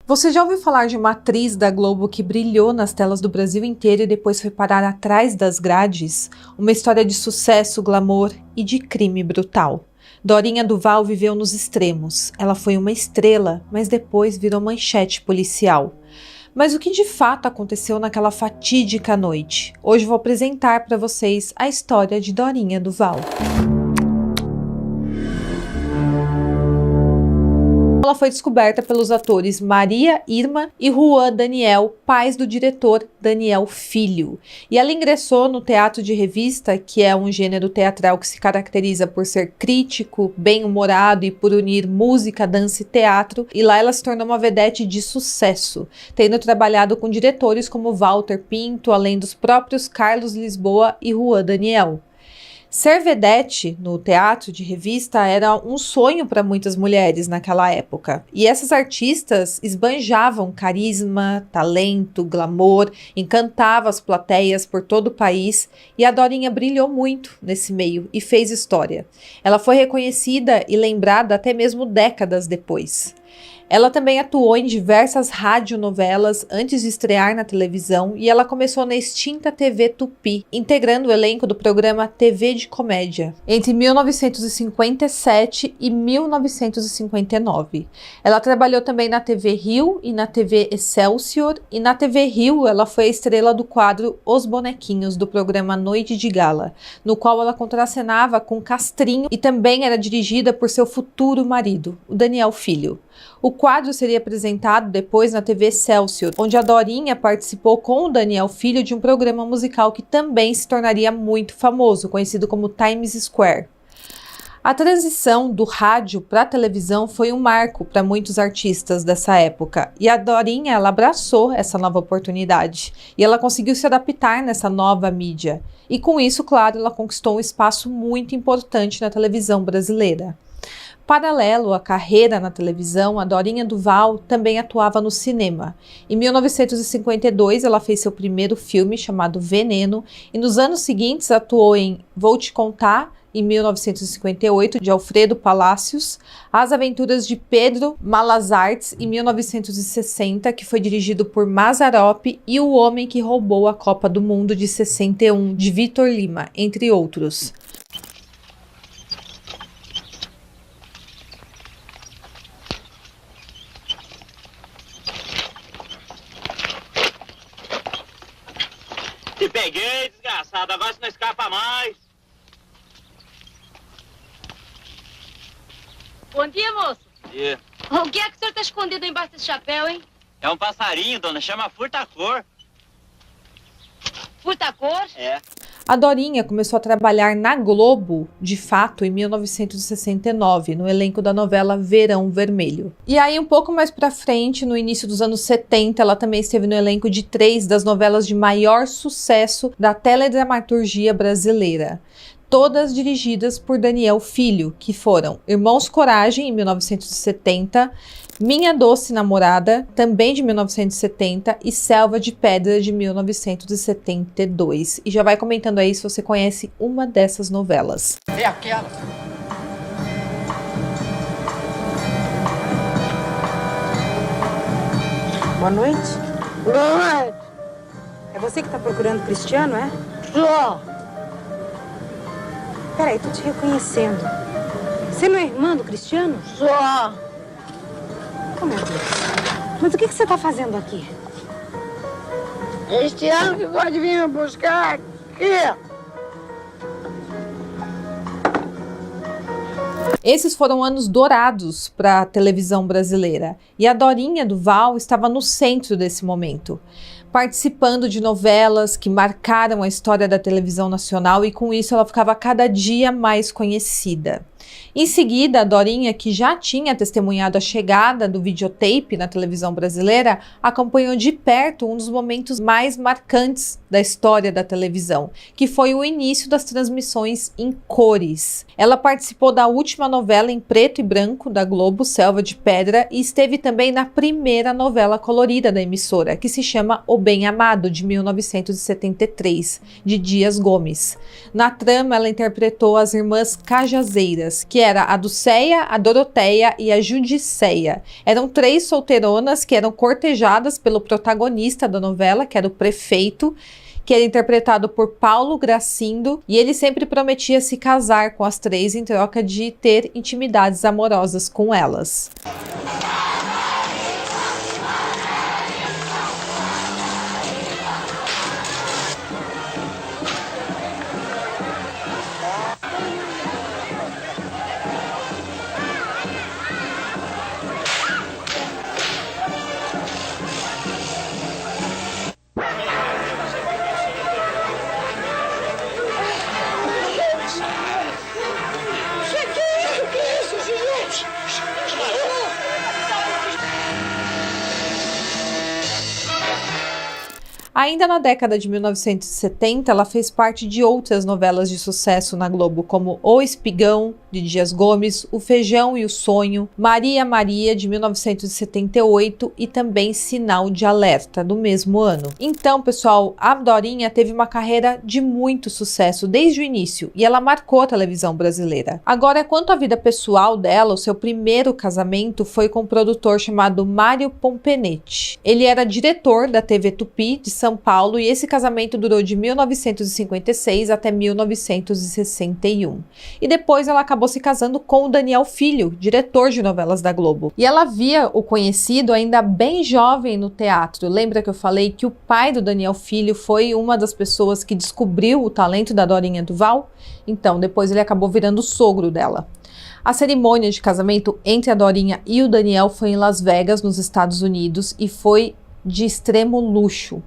Você já ouviu falar de uma atriz da Globo que brilhou nas telas do Brasil inteiro e depois foi parar atrás das grades? Uma história de sucesso, glamour e de crime brutal. Dorinha Duval viveu nos extremos. Ela foi uma estrela, mas depois virou manchete policial. Mas o que de fato aconteceu naquela fatídica noite? Hoje vou apresentar para vocês a história de Dorinha Duval. Ela foi descoberta pelos atores Maria Irma e Juan Daniel, pais do diretor Daniel Filho. E ela ingressou no teatro de revista, que é um gênero teatral que se caracteriza por ser crítico, bem-humorado e por unir música, dança e teatro. E lá ela se tornou uma vedete de sucesso, tendo trabalhado com diretores como Walter Pinto, além dos próprios Carlos Lisboa e Juan Daniel. Ser vedete no teatro de revista era um sonho para muitas mulheres naquela época. E essas artistas esbanjavam carisma, talento, glamour, encantavam as plateias por todo o país. E a Dorinha brilhou muito nesse meio e fez história. Ela foi reconhecida e lembrada até mesmo décadas depois. Ela também atuou em diversas radionovelas antes de estrear na televisão e ela começou na extinta TV Tupi, integrando o elenco do programa TV de Comédia, entre 1957 e 1959. Ela trabalhou também na TV Rio e na TV Excelsior, e na TV Rio ela foi a estrela do quadro Os Bonequinhos, do programa Noite de Gala, no qual ela contracenava com Castrinho e também era dirigida por seu futuro marido, o Daniel Filho. O quadro seria apresentado depois na TV Excelsior, onde a Dorinha participou com o Daniel Filho de um programa musical que também se tornaria muito famoso, conhecido como Times Square. A transição do rádio para a televisão foi um marco para muitos artistas dessa época, e a Dorinha ela abraçou essa nova oportunidade, e ela conseguiu se adaptar nessa nova mídia. E com isso, claro, ela conquistou um espaço muito importante na televisão brasileira. Paralelo à carreira na televisão, a Dorinha Duval também atuava no cinema. Em 1952, ela fez seu primeiro filme, chamado Veneno, e nos anos seguintes atuou em Vou Te Contar, em 1958, de Alfredo Palacios, As Aventuras de Pedro Malazartes, em 1960, que foi dirigido por Mazzaropi, e O Homem que Roubou a Copa do Mundo, de 61, de Vitor Lima, entre outros. Te peguei, desgraçado. Agora você não escapa mais. Bom dia, moço. Bom dia. O que é que o senhor está escondido embaixo desse chapéu, hein? É um passarinho, dona. Chama furta-cor. Furta-cor? É. A Dorinha começou a trabalhar na Globo, de fato, em 1969, no elenco da novela Verão Vermelho. E aí, um pouco mais pra frente, no início dos anos 70, ela também esteve no elenco de 3 das novelas de maior sucesso da teledramaturgia brasileira, todas dirigidas por Daniel Filho, que foram Irmãos Coragem, em 1970, Minha Doce Namorada, também de 1970, e Selva de Pedra, de 1972. E já vai comentando aí se você conhece uma dessas novelas. É aquela. Boa noite. Boa noite. É você que tá procurando Cristiano, é? Só. Peraí, tô te reconhecendo. Você não é irmã do Cristiano? Só. Oh, meu Deus. Mas o que você tá fazendo aqui? Este ano que pode vir me buscar aqui. Esses foram anos dourados para a televisão brasileira, e a Dorinha Duval estava no centro desse momento, participando de novelas que marcaram a história da televisão nacional, e com isso ela ficava cada dia mais conhecida. Em seguida, a Dorinha, que já tinha testemunhado a chegada do videotape na televisão brasileira, acompanhou de perto um dos momentos mais marcantes da história da televisão, que foi o início das transmissões em cores. Ela participou da última novela em preto e branco da Globo, Selva de Pedra, e esteve também na primeira novela colorida da emissora, que se chama O Bem Amado, de 1973, de Dias Gomes. Na trama, ela interpretou as irmãs Cajazeiras, que era a Dulceia, a Doroteia e a Judiceia. Eram 3 solteironas que eram cortejadas pelo protagonista da novela, que era o prefeito, que era interpretado por Paulo Gracindo, e ele sempre prometia se casar com as 3 em troca de ter intimidades amorosas com elas. Ainda na década de 1970, ela fez parte de outras novelas de sucesso na Globo, como O Espigão, de Dias Gomes, O Feijão e o Sonho, Maria Maria, de 1978 e também Sinal de Alerta, do mesmo ano. Então, pessoal, a Dorinha teve uma carreira de muito sucesso desde o início e ela marcou a televisão brasileira. Agora, quanto à vida pessoal dela, o seu primeiro casamento foi com um produtor chamado Mário Pompenetti. Ele era diretor da TV Tupi de São Paulo e esse casamento durou de 1956 até 1961. E depois ela acabou se casando com o Daniel Filho, diretor de novelas da Globo. E ela havia o conhecido ainda bem jovem no teatro. Lembra que eu falei que o pai do Daniel Filho foi uma das pessoas que descobriu o talento da Dorinha Duval? Então, depois ele acabou virando o sogro dela. A cerimônia de casamento entre a Dorinha e o Daniel foi em Las Vegas, nos Estados Unidos, e foi de extremo luxo.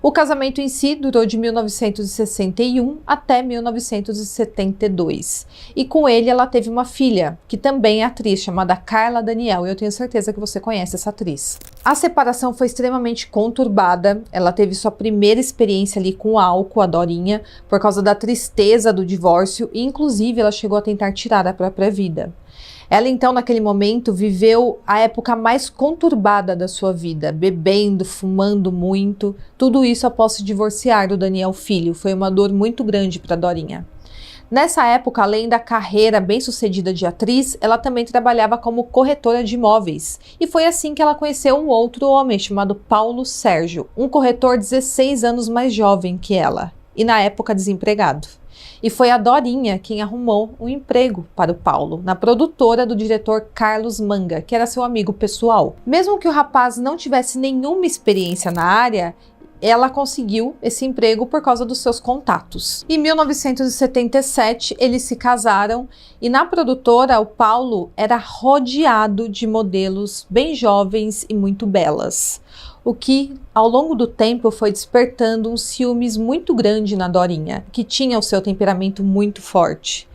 O casamento em si durou de 1961 até 1972. E com ele ela teve uma filha, que também é atriz, chamada Carla Daniel, e eu tenho certeza que você conhece essa atriz. A separação foi extremamente conturbada, ela teve sua primeira experiência ali com álcool, a Dorinha, por causa da tristeza do divórcio, e inclusive ela chegou a tentar tirar a própria vida. Ela, então, naquele momento, viveu a época mais conturbada da sua vida, bebendo, fumando muito, tudo isso após se divorciar do Daniel Filho. Foi uma dor muito grande para Dorinha. Nessa época, além da carreira bem-sucedida de atriz, ela também trabalhava como corretora de imóveis. E foi assim que ela conheceu um outro homem chamado Paulo Sérgio, um corretor 16 anos mais jovem que ela, e na época desempregado. E foi a Dorinha quem arrumou um emprego para o Paulo, na produtora do diretor Carlos Manga, que era seu amigo pessoal. Mesmo que o rapaz não tivesse nenhuma experiência na área, ela conseguiu esse emprego por causa dos seus contatos. Em 1977, eles se casaram e na produtora, o Paulo era rodeado de modelos bem jovens e muito belas. O que, ao longo do tempo, foi despertando um ciúmes muito grande na Dorinha, que tinha o seu temperamento muito forte.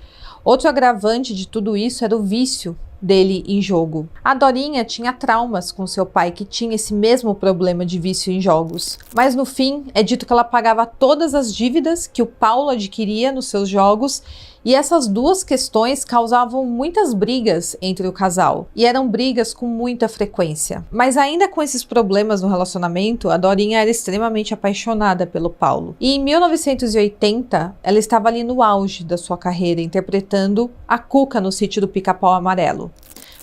Outro agravante de tudo isso era o vício dele em jogo. A Dorinha tinha traumas com seu pai, que tinha esse mesmo problema de vício em jogos. Mas no fim, é dito que ela pagava todas as dívidas que o Paulo adquiria nos seus jogos, e essas duas questões causavam muitas brigas entre o casal, e eram brigas com muita frequência. Mas ainda com esses problemas no relacionamento, a Dorinha era extremamente apaixonada pelo Paulo. E em 1980, ela estava ali no auge da sua carreira, interpretando a Cuca no Sítio do Pica-Pau Amarelo.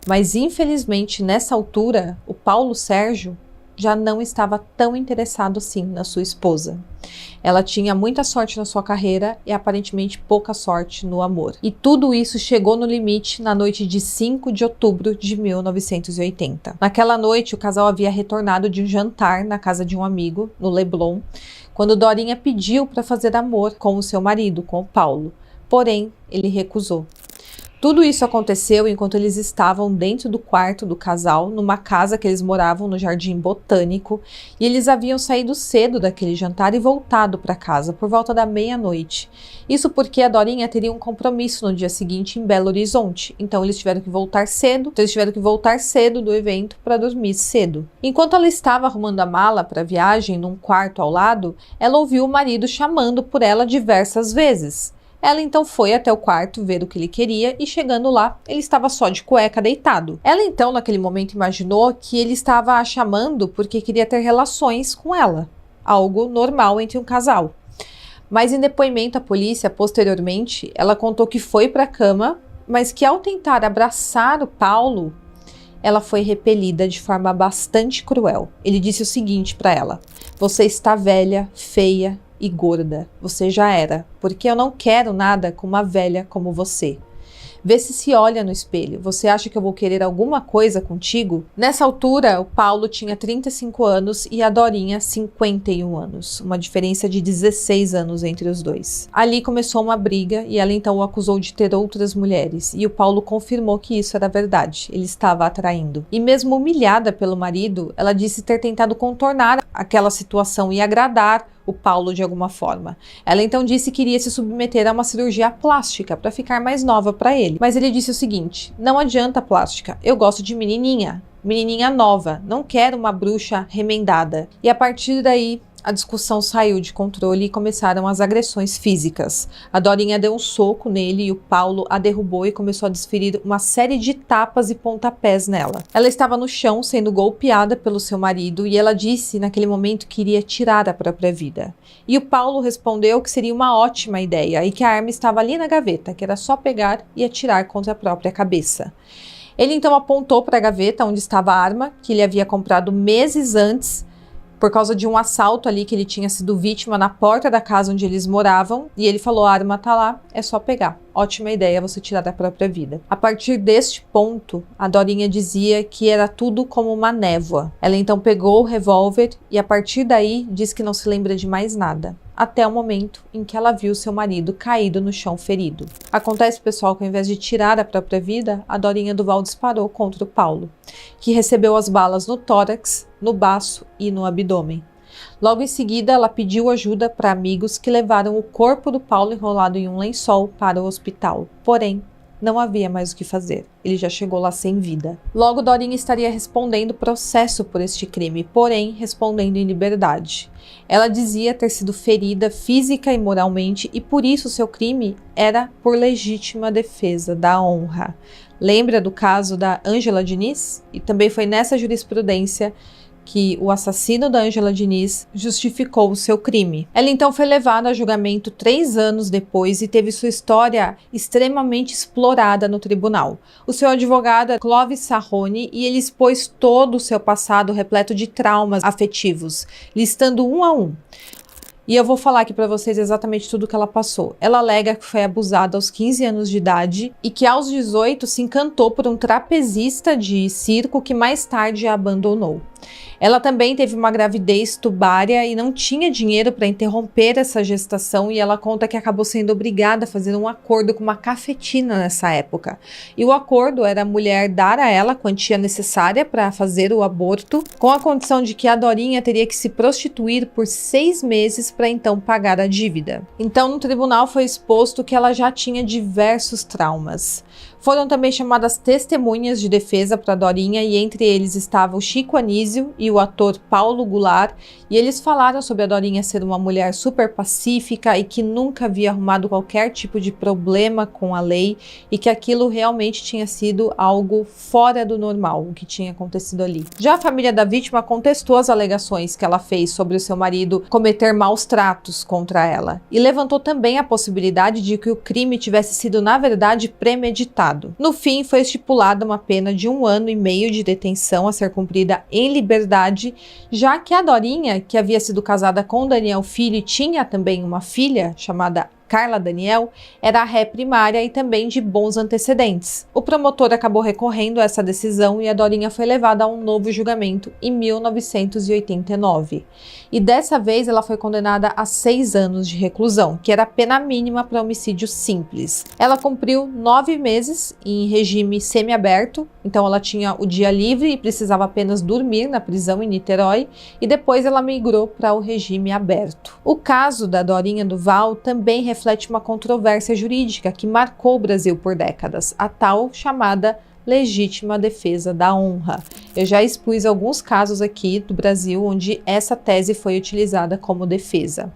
Mas infelizmente, nessa altura, o Paulo Sérgio já não estava tão interessado assim na sua esposa. Ela tinha muita sorte na sua carreira e aparentemente pouca sorte no amor. E tudo isso chegou no limite na noite de 5 de outubro de 1980. Naquela noite, o casal havia retornado de um jantar na casa de um amigo, no Leblon, quando Dorinha pediu para fazer amor com o seu marido, com o Paulo. Porém, ele recusou. Tudo isso aconteceu enquanto eles estavam dentro do quarto do casal, numa casa que eles moravam no Jardim Botânico, e eles haviam saído cedo daquele jantar e voltado para casa por volta da meia-noite. Isso porque a Dorinha teria um compromisso no dia seguinte em Belo Horizonte, então eles tiveram que voltar cedo, do evento para dormir cedo. Enquanto ela estava arrumando a mala para a viagem num quarto ao lado, ela ouviu o marido chamando por ela diversas vezes. Ela então foi até o quarto ver o que ele queria e chegando lá, ele estava só de cueca deitado. Ela então naquele momento imaginou que ele estava a chamando porque queria ter relações com ela. algo normal entre um casal. Mas em depoimento à polícia, posteriormente, ela contou que foi para a cama, mas que ao tentar abraçar o Paulo, ela foi repelida de forma bastante cruel. Ele disse o seguinte para ela: você está velha, feia e gorda. Você já era, porque eu não quero nada com uma velha como você. Vê se olha no espelho. Você acha que eu vou querer alguma coisa contigo? Nessa altura, o Paulo tinha 35 anos e a Dorinha 51 anos. Uma diferença de 16 anos entre os dois. Ali começou uma briga e ela então o acusou de ter outras mulheres. E o Paulo confirmou que isso era verdade. Ele estava a traindo. E mesmo humilhada pelo marido, ela disse ter tentado contornar aquela situação e agradar o Paulo de alguma forma. Ela então disse que iria se submeter a uma cirurgia plástica para ficar mais nova para ele. Mas ele disse o seguinte: não adianta plástica, eu gosto de menininha nova, não quero uma bruxa remendada. E a partir daí a discussão saiu de controle e começaram as agressões físicas. A Dorinha deu um soco nele e o Paulo a derrubou e começou a desferir uma série de tapas e pontapés nela. Ela estava no chão sendo golpeada pelo seu marido e ela disse naquele momento que iria tirar a própria vida. E o Paulo respondeu que seria uma ótima ideia e que a arma estava ali na gaveta, que era só pegar e atirar contra a própria cabeça. Ele então apontou para a gaveta onde estava a arma, que ele havia comprado meses antes, por causa de um assalto ali que ele tinha sido vítima na porta da casa onde eles moravam, e ele falou: a arma tá lá, é só pegar. Ótima ideia você tirar da própria vida. A partir deste ponto, a Dorinha dizia que era tudo como uma névoa. Ela então pegou o revólver e a partir daí diz que não se lembra de mais nada, até o momento em que ela viu seu marido caído no chão ferido. Acontece, pessoal, que ao invés de tirar a própria vida, a Dorinha Duval disparou contra o Paulo, que recebeu as balas no tórax, no baço e no abdômen. Logo em seguida, ela pediu ajuda para amigos que levaram o corpo do Paulo enrolado em um lençol para o hospital. Porém, não havia mais o que fazer. Ele já chegou lá sem vida. Logo, Dorinha estaria respondendo processo por este crime, porém respondendo em liberdade. Ela dizia ter sido ferida física e moralmente e por isso seu crime era por legítima defesa da honra. Lembra do caso da Ângela Diniz? E também foi nessa jurisprudência que o assassino da Ângela Diniz justificou o seu crime. Ela então foi levada a julgamento 3 anos depois e teve sua história extremamente explorada no tribunal. O seu advogado é Clóvis Sarrone e ele expôs todo o seu passado repleto de traumas afetivos, listando um a um. E eu vou falar aqui para vocês exatamente tudo que ela passou. Ela alega que foi abusada aos 15 anos de idade e que aos 18 se encantou por um trapezista de circo que mais tarde a abandonou. Ela também teve uma gravidez tubária e não tinha dinheiro para interromper essa gestação e ela conta que acabou sendo obrigada a fazer um acordo com uma cafetina nessa época. E o acordo era a mulher dar a ela a quantia necessária para fazer o aborto, com a condição de que a Dorinha teria que se prostituir por 6 meses para então pagar a dívida. Então no tribunal foi exposto que ela já tinha diversos traumas. Foram também chamadas testemunhas de defesa para Dorinha e entre eles estava o Chico Anísio e o ator Paulo Goulart e eles falaram sobre a Dorinha ser uma mulher super pacífica e que nunca havia arrumado qualquer tipo de problema com a lei e que aquilo realmente tinha sido algo fora do normal, o que tinha acontecido ali. Já a família da vítima contestou as alegações que ela fez sobre o seu marido cometer maus tratos contra ela e levantou também a possibilidade de que o crime tivesse sido na verdade premeditado. No fim, foi estipulada uma pena de 1 ano e meio de detenção a ser cumprida em liberdade, já que a Dorinha, que havia sido casada com Daniel Filho e tinha também uma filha chamada Carla Daniel, era ré primária e também de bons antecedentes. O promotor acabou recorrendo a essa decisão e a Dorinha foi levada a um novo julgamento em 1989. E dessa vez ela foi condenada a 6 anos de reclusão, que era a pena mínima para homicídio simples. Ela cumpriu 9 meses em regime semiaberto, então ela tinha o dia livre e precisava apenas dormir na prisão em Niterói, e depois ela migrou para o regime aberto. O caso da Dorinha Duval também reflete uma controvérsia jurídica que marcou o Brasil por décadas, a tal chamada legítima defesa da honra. Eu já expus alguns casos aqui do Brasil onde essa tese foi utilizada como defesa.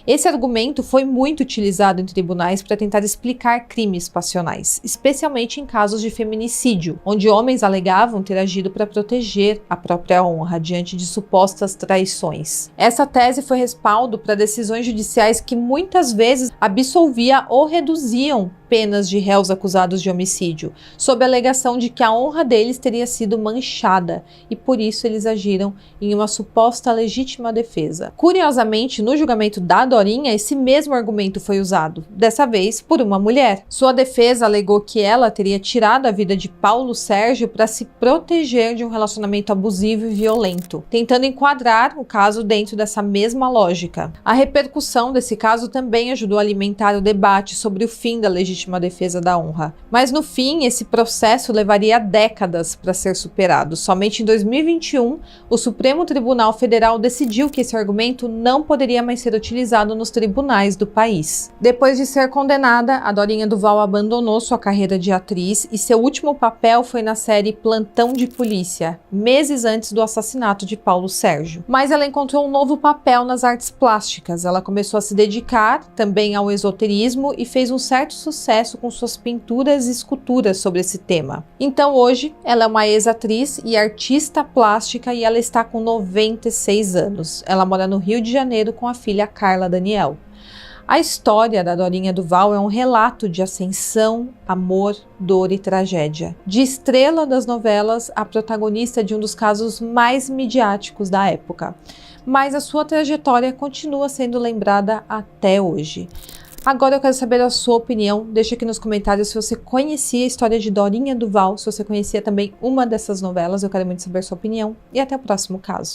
Esse argumento foi muito utilizado em tribunais para tentar explicar crimes passionais, especialmente em casos de feminicídio, onde homens alegavam ter agido para proteger a própria honra diante de supostas traições. Essa tese foi respaldo para decisões judiciais que muitas vezes absolvia ou reduziam penas de réus acusados de homicídio, sob a alegação de que a honra deles teria sido manchada e por isso eles agiram em uma suposta legítima defesa. Curiosamente, no julgamento da Dorinha, esse mesmo argumento foi usado, dessa vez por uma mulher. Sua defesa alegou que ela teria tirado a vida de Paulo Sérgio para se proteger de um relacionamento abusivo e violento, tentando enquadrar o caso dentro dessa mesma lógica. A repercussão desse caso também ajudou a alimentar o debate sobre o fim da legítima defesa da honra. Mas no fim, esse processo levaria décadas para ser superado. Somente em 2021, o Supremo Tribunal Federal decidiu que esse argumento não poderia mais ser utilizado nos tribunais do país. Depois de ser condenada, a Dorinha Duval abandonou sua carreira de atriz e seu último papel foi na série Plantão de Polícia, meses antes do assassinato de Paulo Sérgio. Mas ela encontrou um novo papel nas artes plásticas. Ela começou a se dedicar também ao esoterismo e fez um certo sucesso com suas pinturas e esculturas sobre esse tema. Então hoje, ela é uma ex-atriz e artista plástica e ela está com 96 anos. Ela mora no Rio de Janeiro com a filha Carla Daniel. A história da Dorinha Duval é um relato de ascensão, amor, dor e tragédia. De estrela das novelas, a protagonista de um dos casos mais midiáticos da época. Mas a sua trajetória continua sendo lembrada até hoje. Agora eu quero saber a sua opinião. Deixa aqui nos comentários se você conhecia a história de Dorinha Duval, se você conhecia também uma dessas novelas. Eu quero muito saber a sua opinião. E até o próximo caso.